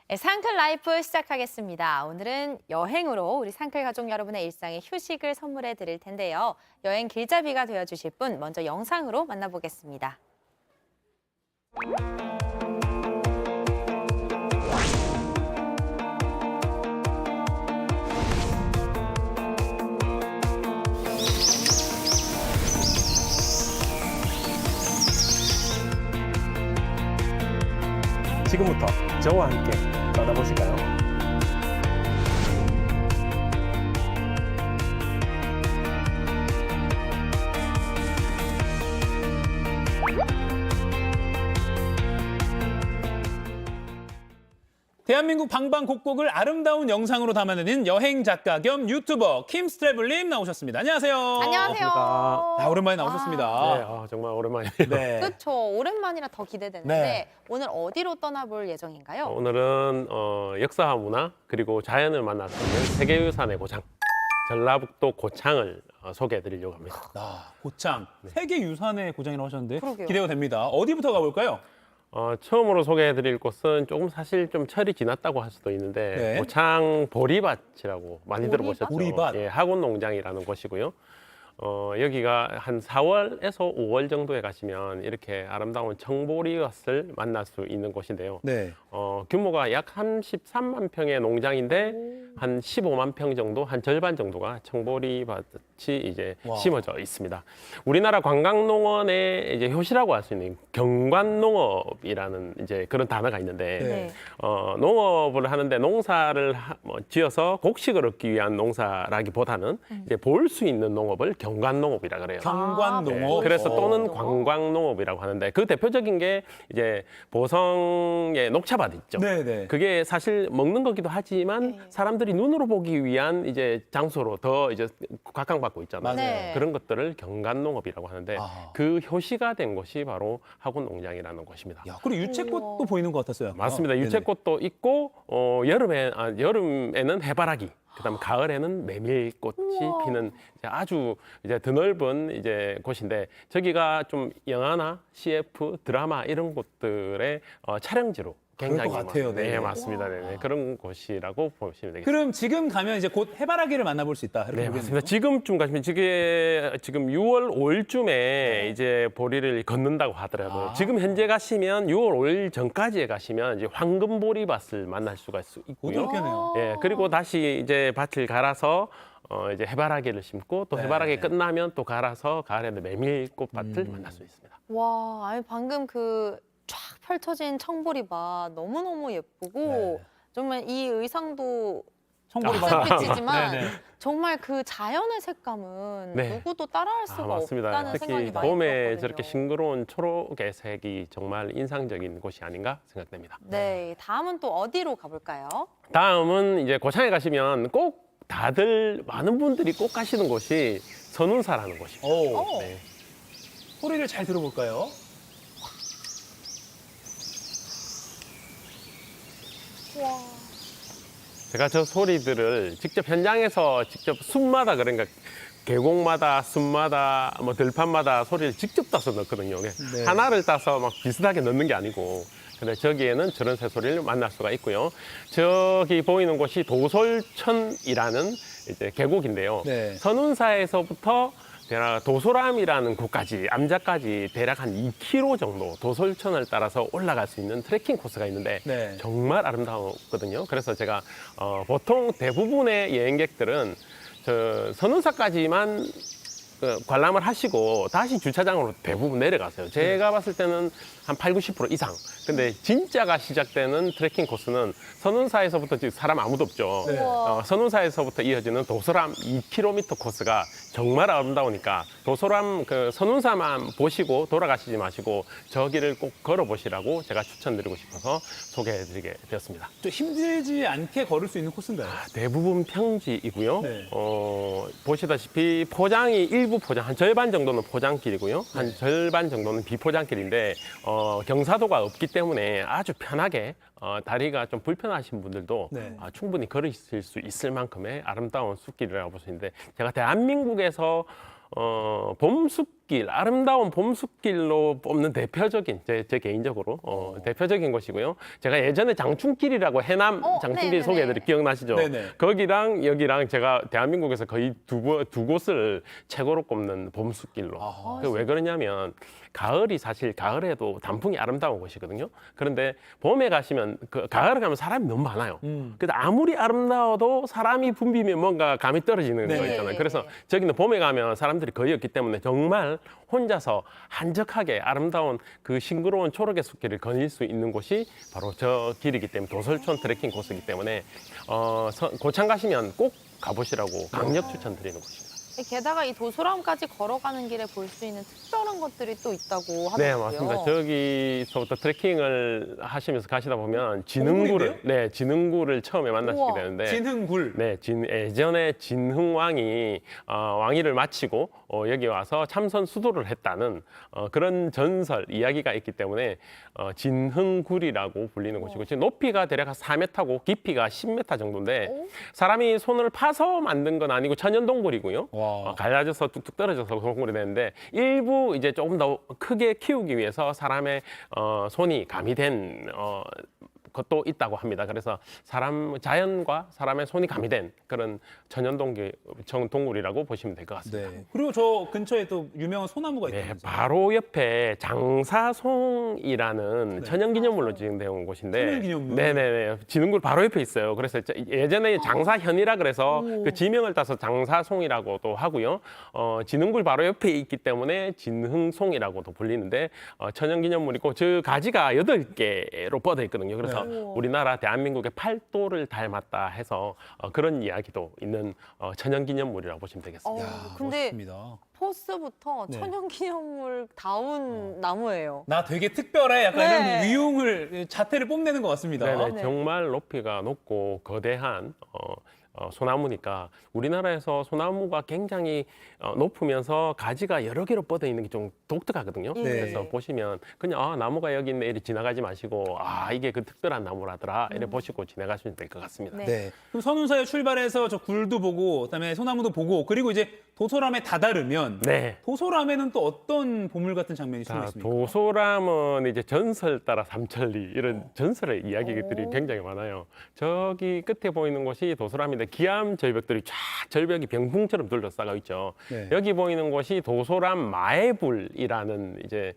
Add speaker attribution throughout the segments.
Speaker 1: 네, 상클 라이프 시작하겠습니다. 오늘은 여행으로 우리 상클 가족 여러분의 일상에 휴식을 선물해 드릴 텐데요. 여행 길잡이가 되어주실 분 먼저 영상으로 만나보겠습니다.
Speaker 2: 지금부터 저와 함께 떠나보실까요?
Speaker 3: 대한민국 방방곡곡을 아름다운 영상으로 담아내는 여행 작가 겸 유튜버 킴스트래블님 나오셨습니다. 안녕하세요.
Speaker 1: 안녕하세요.
Speaker 3: 아, 오랜만에 나오셨습니다.
Speaker 2: 네, 정말 오랜만이에요.
Speaker 3: 네.
Speaker 1: 그렇죠. 오랜만이라 더 기대되는데
Speaker 3: 네.
Speaker 1: 오늘 어디로 떠나볼 예정인가요?
Speaker 2: 오늘은 역사와 문화 그리고 자연을 만날 수 있는 세계유산의 고장 전라북도 고창을 소개해드리려고 합니다.
Speaker 3: 아, 고창. 세계 유산의 고장이라고 하셨는데
Speaker 1: 그러게요.
Speaker 3: 기대가 됩니다. 어디부터 가볼까요?
Speaker 2: 처음으로 소개해드릴 곳은 조금 사실 좀 철이 지났다고 할 수도 있는데
Speaker 3: 네.
Speaker 2: 고창 보리밭이라고 많이 들어보셨죠?
Speaker 3: 보리밭?
Speaker 2: 예, 학원농장이라는 곳이고요. 여기가 한 4월에서 5월 정도에 가시면 이렇게 아름다운 청보리밭을 만날 수 있는 곳인데요.
Speaker 3: 네.
Speaker 2: 규모가 약 33만 평의 농장인데 한 15만 평 정도, 한 절반 정도가 청보리밭이 이제
Speaker 3: 와.
Speaker 2: 심어져 있습니다. 우리나라 관광농원의 이제 효시라고 할 수 있는 경관농업이라는 이제 그런 단어가 있는데
Speaker 3: 네.
Speaker 2: 농업을 하는데 농사를 지어서 곡식을 얻기 위한 농사라기보다는 이제 볼 수 있는 농업을 경관농업이라 그래요.
Speaker 3: 경관농업.
Speaker 2: 그래서 또는
Speaker 1: 오.
Speaker 2: 관광농업이라고 하는데 그 대표적인 게 이제 보성의 녹차밭 있죠.
Speaker 3: 네네.
Speaker 2: 그게 사실 먹는 거기도 하지만
Speaker 1: 네.
Speaker 2: 사람들이 눈으로 보기 위한 이제 장소로 더 이제 각광받고 있잖아요.
Speaker 3: 맞아요.
Speaker 1: 네.
Speaker 2: 그런 것들을 경관농업이라고 하는데
Speaker 3: 아.
Speaker 2: 그 효시가 된 곳이 바로 학원농장이라는 곳입니다.
Speaker 3: 야, 그리고 유채꽃도
Speaker 1: 우와.
Speaker 3: 보이는 것 같았어요.
Speaker 2: 맞습니다.
Speaker 3: 네네.
Speaker 2: 유채꽃도 있고 여름에는 해바라기, 그다음 가을에는 메밀꽃이
Speaker 1: 우와.
Speaker 2: 피는 이제 아주 이제 드넓은 이제 곳인데 저기가 좀 영화나 CF 드라마 이런 곳들의 촬영지로
Speaker 3: 그럴
Speaker 2: 굉장히
Speaker 3: 것 같아요.
Speaker 2: 네,
Speaker 3: 네.
Speaker 2: 맞습니다. 네네. 그런 곳이라고 보시면 되겠습니다.
Speaker 3: 그럼 지금 가면 이제 곧 해바라기를 만나볼 수 있다. 이렇게
Speaker 2: 네,
Speaker 3: 보겠네요.
Speaker 2: 맞습니다. 지금쯤 가시면 지금 6월 5일쯤에
Speaker 3: 네.
Speaker 2: 이제 보리를 걷는다고 하더라고요.
Speaker 3: 아.
Speaker 2: 지금 현재 가시면 6월 5일 전까지에 가시면 이제 황금보리밭을 만날 수가 있고요.
Speaker 3: 어떻게네요?
Speaker 2: 예, 그리고 다시 이제 밭을 갈아서 이제 해바라기를 심고 또
Speaker 3: 네.
Speaker 2: 해바라기 끝나면 또 갈아서 가을에는 메밀꽃밭을 만날 수 있습니다.
Speaker 1: 와, 아니 방금 그 쫙 펼쳐진 청보리밭 너무너무 예쁘고
Speaker 3: 네.
Speaker 1: 정말 이 의상도
Speaker 3: 청보리밭.
Speaker 1: 햇빛이지만
Speaker 3: 네네.
Speaker 1: 정말 그 자연의 색감은
Speaker 2: 네.
Speaker 1: 누구도 따라할 수가
Speaker 2: 맞습니다.
Speaker 1: 없다는 생각이
Speaker 2: 특히
Speaker 1: 많이
Speaker 2: 봄에
Speaker 1: 들었거든요.
Speaker 2: 저렇게 싱그러운 초록의 색이 정말 인상적인 곳이 아닌가 생각됩니다.
Speaker 1: 네, 다음은 또 어디로 가볼까요?
Speaker 2: 다음은 이제 고창에 가시면 꼭 다들 많은 분들이 꼭 가시는 곳이 선운사라는 곳입니다.
Speaker 3: 오.
Speaker 2: 네.
Speaker 3: 소리를 잘 들어볼까요?
Speaker 1: 와,
Speaker 2: 제가 저 소리들을 직접 현장에서 직접 숲마다 그러니까 계곡마다 숲마다 뭐 들판마다 소리를 직접 따서 넣거든요.
Speaker 3: 네.
Speaker 2: 하나를 따서 막 비슷하게 넣는 게 아니고 근데 저기에는 저런 새소리를 만날 수가 있고요. 저기 보이는 곳이 도솔천이라는 이제 계곡인데요.
Speaker 3: 네.
Speaker 2: 선운사에서부터 대략 도소람이라는 곳까지 암자까지 대략 한 2km 정도 도솔천을 따라서 올라갈 수 있는 트레킹 코스가 있는데
Speaker 3: 네.
Speaker 2: 정말 아름다웠거든요. 그래서 제가 보통 대부분의 여행객들은 저 선운사까지만 관람을 하시고 다시 주차장으로 대부분 내려가세요. 제가 봤을 때는 한 8, 90% 이상. 근데 진짜가 시작되는 트레킹 코스는 선운사에서부터 지금 사람 아무도 없죠.
Speaker 3: 네.
Speaker 1: 우와.
Speaker 2: 선운사에서부터 이어지는 도소람 2km 코스가 정말 아름다우니까 도소람 그 선운사만 보시고 돌아가시지 마시고 저 길을 꼭 걸어보시라고 제가 추천드리고 싶어서 소개해드리게 되었습니다.
Speaker 3: 좀 힘들지 않게 걸을 수 있는 코스인가요?
Speaker 2: 대부분 평지이고요.
Speaker 3: 네.
Speaker 2: 보시다시피 포장이 일부 포장, 한 절반 정도는 포장길이고요. 한
Speaker 3: 네.
Speaker 2: 절반 정도는 비포장길인데 경사도가 없기 때문에 아주 편하게 다리가 좀 불편하신 분들도
Speaker 3: 네.
Speaker 2: 충분히 걸으실 수 있을 만큼의 아름다운 숲길이라고 볼 수 있는데 제가 대한민국에서 봄숲 봄숲길, 아름다운 봄숲길로 뽑는 대표적인 제 개인적으로 대표적인 곳이고요. 제가 예전에 장충길이라고 해남 장충길
Speaker 1: 네네네.
Speaker 2: 소개해드린 기억나시죠?
Speaker 3: 네네.
Speaker 2: 거기랑 여기랑 제가 대한민국에서 거의 두 곳을 최고로 꼽는 봄숲길로. 왜 그러냐면 가을이 사실 가을에도 단풍이 아름다운 곳이거든요. 그런데 봄에 가시면 가을에 가면 사람이 너무 많아요. 근데 아무리 아름다워도 사람이 붐비면 뭔가 감이 떨어지는
Speaker 3: 네.
Speaker 2: 거 있잖아요. 그래서 저기는 봄에 가면 사람들이 거의 없기 때문에 정말 혼자서 한적하게 아름다운 그 싱그러운 초록의 숲길을 거닐 수 있는 곳이 바로 저 길이기 때문에 도설촌 트레킹 코스이기 때문에 고창 가시면 꼭 가보시라고 강력 추천드리는 곳입니다.
Speaker 1: 게다가 이 도소람까지 걸어가는 길에 볼 수 있는 특별한 것들이 또 있다고
Speaker 2: 네,
Speaker 1: 하더라고요.
Speaker 2: 맞습니다. 저기서부터 트레킹을 하시면서 가시다 보면
Speaker 3: 동굴인데요?
Speaker 2: 진흥구를 처음에 만나시게
Speaker 1: 우와.
Speaker 2: 되는데
Speaker 3: 진흥굴.
Speaker 2: 네, 예전에 진흥왕이 왕위를 마치고 여기 와서 참선 수도를 했다는 그런 전설 이야기가 있기 때문에 진흥굴이라고 불리는 곳이고 지금 높이가 대략 한 4m고 깊이가 10m 정도인데 사람이 손을 파서 만든 건 아니고 천연동굴이고요.
Speaker 3: 와.
Speaker 2: 갈라져서 뚝뚝 떨어져서 동굴이 되는데 일부 이제 조금 더 크게 키우기 위해서 사람의 손이 가미된 것도 있다고 합니다. 그래서 자연과 사람의 손이 가미된 그런 동굴이라고 보시면 될 것 같습니다.
Speaker 3: 네. 그리고 저 근처에 또 유명한 소나무가
Speaker 2: 네,
Speaker 3: 있다면서요?
Speaker 2: 바로 옆에 장사송이라는 천연기념물로 지정되어 온 곳인데,
Speaker 3: 천연기념물?
Speaker 2: 네네네, 진흥굴 바로 옆에 있어요. 그래서 예전에 장사현이라 그래서 그 지명을 따서 장사송이라고도 하고요. 진흥굴 바로 옆에 있기 때문에 진흥송이라고도 불리는데 천연기념물이고 저 가지가 8개로 뻗어 있거든요. 그래서 우리나라 대한민국의 팔도를 닮았다 해서 그런 이야기도 있는 천연기념물이라고 보시면 되겠습니다.
Speaker 3: 야,
Speaker 1: 근데
Speaker 3: 멋있습니다.
Speaker 1: 포스부터
Speaker 3: 네.
Speaker 1: 천연기념물 다운 나무예요.
Speaker 3: 나 되게 특별해. 약간
Speaker 1: 네.
Speaker 3: 이런 위용을 자태를 뽐내는 것 같습니다.
Speaker 2: 네네,
Speaker 1: 네.
Speaker 2: 정말 높이가 높고 거대한 소나무니까 우리나라에서 소나무가 굉장히 높으면서 가지가 여러 개로 뻗어 있는 게 좀 독특하거든요.
Speaker 1: 네.
Speaker 2: 그래서 보시면 그냥 나무가 여기 있네 이렇게 지나가지 마시고 이게 그 특별한 나무라더라 이렇게 보시고 지나가시면 될 것 같습니다.
Speaker 1: 네.
Speaker 3: 네. 그럼 선운사에 출발해서 저 굴도 보고, 그다음에 소나무도 보고, 그리고 이제 도소람에 다다르면
Speaker 2: 네.
Speaker 3: 도소람에는 또 어떤 보물 같은 장면이 숨어
Speaker 2: 자,
Speaker 3: 있습니까?
Speaker 2: 도소람은 이제 전설 따라 삼천리 이런 전설의 이야기들이 굉장히 많아요. 저기 끝에 보이는 곳이 도소람인데 기암 절벽들이 쫙 절벽이 병풍처럼 둘러싸고 있죠.
Speaker 3: 네.
Speaker 2: 여기 보이는 곳이 도소람 마애불이라는 이제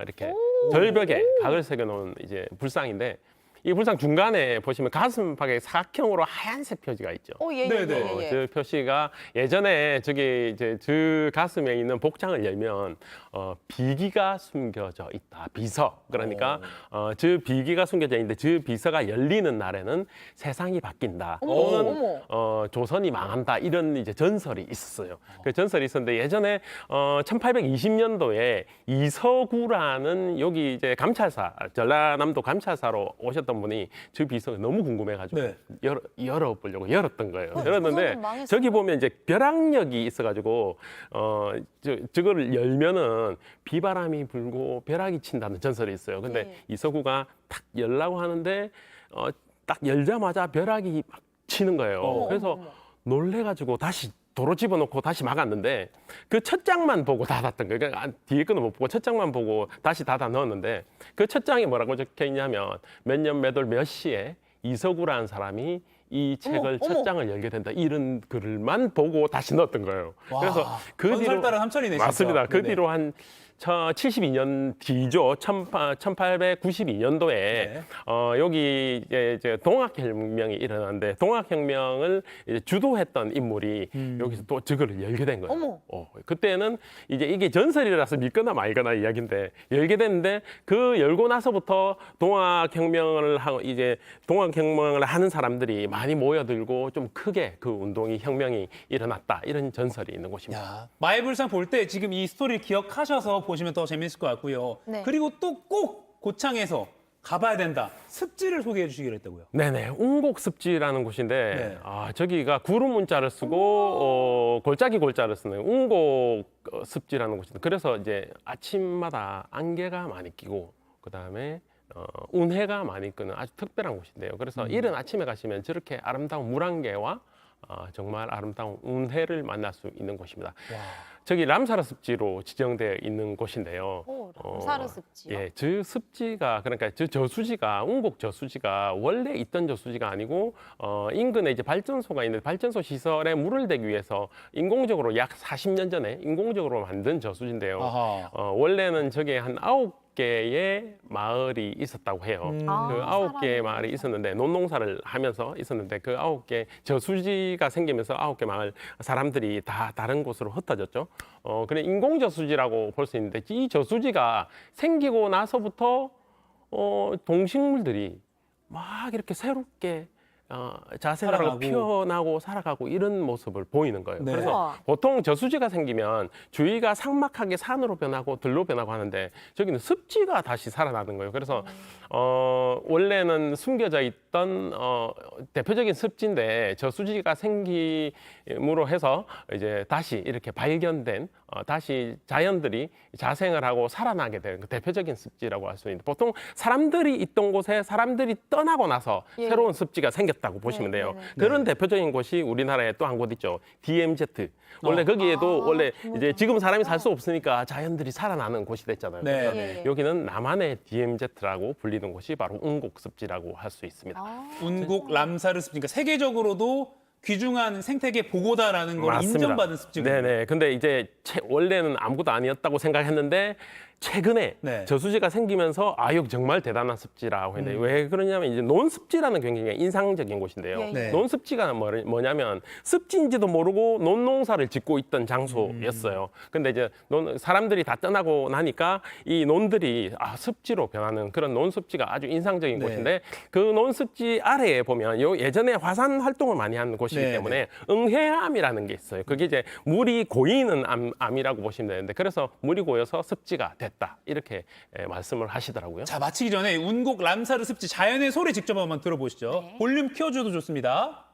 Speaker 2: 이렇게 절벽에 각을 새겨 놓은 이제 불상인데 이 불상 중간에 보시면 가슴팍에 사각형으로 하얀색 표지가 있죠.
Speaker 1: 예,
Speaker 3: 네,
Speaker 1: 예,
Speaker 3: 네.
Speaker 1: 예, 예.
Speaker 2: 저 표시가 예전에 저기 이제 저 가슴에 있는 복장을 열면 비기가 숨겨져 있다. 비서. 그러니까 저 비기가 숨겨져 있는데 저 비서가 열리는 날에는 세상이 바뀐다. 또는 조선이 망한다. 이런 이제 전설이 있었어요. 그 전설이 있었는데 예전에 1820년도에 이서구라는 여기 이제 감찰사 전라남도 감찰사로 오셨던 분이 저 비서가 너무 궁금해가지고
Speaker 3: 네.
Speaker 2: 열어보려고 열었던 거예요. 열었는데
Speaker 1: 조선은 망했어요.
Speaker 2: 저기 보면 이제 벼락력이 있어가지고 저거를 열면은 비바람이 불고 벼락이 친다는 전설이 있어요. 근데
Speaker 1: 네.
Speaker 2: 이서구가 탁 열라고 하는데 딱 열자마자 벼락이 막 치는 거예요. 그래서 놀래가지고 다시 도로 집어넣고 다시 막았는데 그 첫 장만 보고 닫았던 거예요. 그러니까 뒤에 거는 못 보고 첫 장만 보고 다시 닫아 넣었는데 그 첫 장에 뭐라고 적혀 있냐면 몇 년 몇 월 몇 시에 이서구라는 사람이 이 책을 첫 장을 열게 된다. 이런 글만 보고 다시 넣었던 거예요.
Speaker 3: 와,
Speaker 2: 그래서 그
Speaker 3: 전설
Speaker 2: 뒤로
Speaker 3: 따라 삼천이네, 진짜.
Speaker 2: 맞습니다. 그
Speaker 3: 네네.
Speaker 2: 뒤로 한 72년 뒤죠. 1892년도에
Speaker 3: 네.
Speaker 2: 여기 이제 동학혁명이 일어났는데 동학혁명을 이제 주도했던 인물이 여기서 또 저거를 열게 된 거예요. 그때는 이제 이게 전설이라서 믿거나 말거나 이야기인데 열게 됐는데 그 열고 나서부터 동학혁명을 하는 사람들이 많이 모여들고 좀 크게 그 운동이 혁명이 일어났다 이런 전설이 있는 곳입니다.
Speaker 3: 야, 마애불상 볼 때 지금 이 스토리를 기억하셔서 보시면 더 재밌을 것 같고요.
Speaker 1: 네.
Speaker 3: 그리고 또 꼭 고창에서 가봐야 된다. 습지를 소개해 주시기로 했다고요.
Speaker 2: 네네, 웅곡습지라는 곳인데
Speaker 3: 네.
Speaker 2: 저기가 구름 문자를 쓰고 골짜기 골자를 쓰는 웅곡습지라는 곳인데 그래서 이제 아침마다 안개가 많이 끼고 그 다음에 운해가 많이 끄는 아주 특별한 곳인데요. 그래서 이른 아침에 가시면 저렇게 아름다운 물안개와 정말 아름다운 운해를 만날 수 있는 곳입니다. 저기 람사르 습지로 지정되어 있는 곳인데요.
Speaker 1: 람사르 습지요?
Speaker 2: 예, 저 습지가 그러니까 저 저수지가 운곡 저수지가 원래 있던 저수지가 아니고 인근에 이제 발전소가 있는데 발전소 시설에 물을 대기 위해서 인공적으로 약 40년 전에 인공적으로 만든 저수지인데요.
Speaker 3: 아하.
Speaker 2: 원래는 저게 한 9개의 마을이 있었다고 해요. 그 9개의 마을이 있었는데 논농사를 하면서 있었는데 그 9개 저수지가 생기면서 9개 마을 사람들이 다 다른 곳으로 흩어졌죠. 그래 인공 저수지라고 볼 수 있는데 이 저수지가 생기고 나서부터 동식물들이 막 이렇게 새롭게 자생을 하고
Speaker 3: 살아나고.
Speaker 2: 피어나고 살아가고 이런 모습을 보이는 거예요.
Speaker 3: 네.
Speaker 2: 그래서
Speaker 1: 우와.
Speaker 2: 보통 저수지가 생기면 주위가 삭막하게 산으로 변하고 들로 변하고 하는데 저기는 습지가 다시 살아나는 거예요. 그래서 원래는 숨겨져 있던 대표적인 습지인데 저수지가 생김으로 해서 이제 다시 이렇게 발견된 다시 자연들이 자생을 하고 살아나게 된 그 대표적인 습지라고 할 수 있는데 보통 사람들이 있던 곳에 사람들이 떠나고 나서
Speaker 1: 예.
Speaker 2: 새로운 습지가 생겼다고 보시면
Speaker 1: 네,
Speaker 2: 돼요.
Speaker 1: 네, 네.
Speaker 2: 그런 대표적인 곳이 우리나라에 또 한 곳 있죠. DMZ. 원래 거기에도 원래 이제 지금 사람이 살 수 없으니까 자연들이 살아나는 곳이 됐잖아요.
Speaker 3: 네.
Speaker 2: 그래서
Speaker 1: 예, 예.
Speaker 2: 여기는 남한의 DMZ라고 불리는 곳이 바로 운곡습지라고 할 수 있습니다.
Speaker 3: 운곡 람사르 습지. 그러니까 세계적으로도 귀중한 생태계 보고다라는 걸 인정받은 습지군요.
Speaker 2: 네네. 근데 이제 원래는 아무것도 아니었다고 생각했는데 최근에
Speaker 3: 네.
Speaker 2: 저수지가 생기면서 여기 정말 대단한 습지라고 했는데 왜 그러냐면 이제 논습지라는 굉장히 인상적인 곳인데요.
Speaker 1: 예, 예.
Speaker 3: 네.
Speaker 2: 논습지가 뭐냐면 습지인지도 모르고 논농사를 짓고 있던 장소였어요. 근데 이제 사람들이 다 떠나고 나니까 이 논들이 습지로 변하는 그런 논습지가 아주 인상적인
Speaker 3: 네.
Speaker 2: 곳인데 그 논습지 아래에 보면 예전에 화산 활동을 많이 하는 곳이기
Speaker 3: 네,
Speaker 2: 때문에 응해암이라는 게 있어요. 그게 이제 물이 고이는 암이라고 보시면 되는데 그래서 물이 고여서 습지가 됐다 이렇게 말씀을 하시더라고요.
Speaker 3: 자, 마치기 전에 운곡 람사르 습지 자연의 소리 직접 한번 들어보시죠.
Speaker 1: 네.
Speaker 3: 볼륨 키워줘도 좋습니다.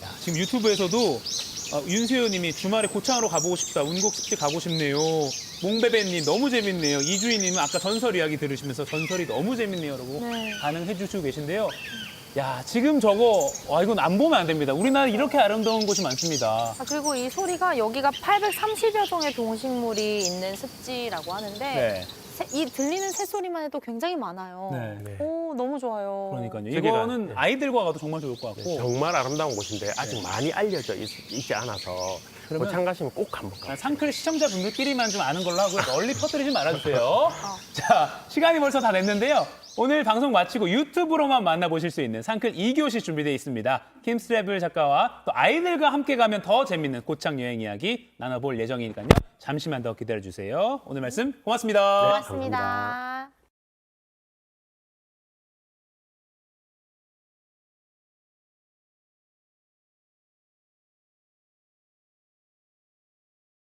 Speaker 3: 야, 지금 유튜브에서도 윤수효님이 주말에 고창으로 가보고 싶다. 운곡 습지 가고 싶네요. 몽베베님 너무 재밌네요. 이주희님은 아까 전설 이야기 들으시면서 전설이 너무 재밌네요라고
Speaker 1: 네.
Speaker 3: 반응해 주시고 계신데요. 야, 지금 저거 이건 안 보면 안 됩니다. 우리나라 이렇게 아름다운 곳이 많습니다.
Speaker 1: 그리고 이 소리가 여기가 830여 종의 동식물이 있는 습지라고 하는데
Speaker 3: 네.
Speaker 1: 이 들리는 새소리만 해도 굉장히 많아요.
Speaker 3: 네.
Speaker 1: 오, 너무 좋아요.
Speaker 3: 그러니까요.
Speaker 2: 저기가-
Speaker 3: 이거는
Speaker 2: 네.
Speaker 3: 아이들과 가도 정말 좋을 것 같고.
Speaker 2: 정말 아름다운 곳인데 아직 많이 알려져 있지 않아서
Speaker 3: 그러면-
Speaker 2: 고창 가시면 꼭 한번 가보세요.
Speaker 3: 상클 시청자분들끼리만 좀 아는 걸로 하고요. 널리 퍼뜨리지 말아주세요. 자, 시간이 벌써 다 됐는데요. 오늘 방송 마치고 유튜브로만 만나보실 수 있는 상클 2교시 준비되어 있습니다. 킴스트래블 작가와 또 아이들과 함께 가면 더 재밌는 고창 여행 이야기 나눠볼 예정이니까요. 잠시만 더 기다려주세요. 오늘 말씀 고맙습니다.
Speaker 1: 고맙습니다.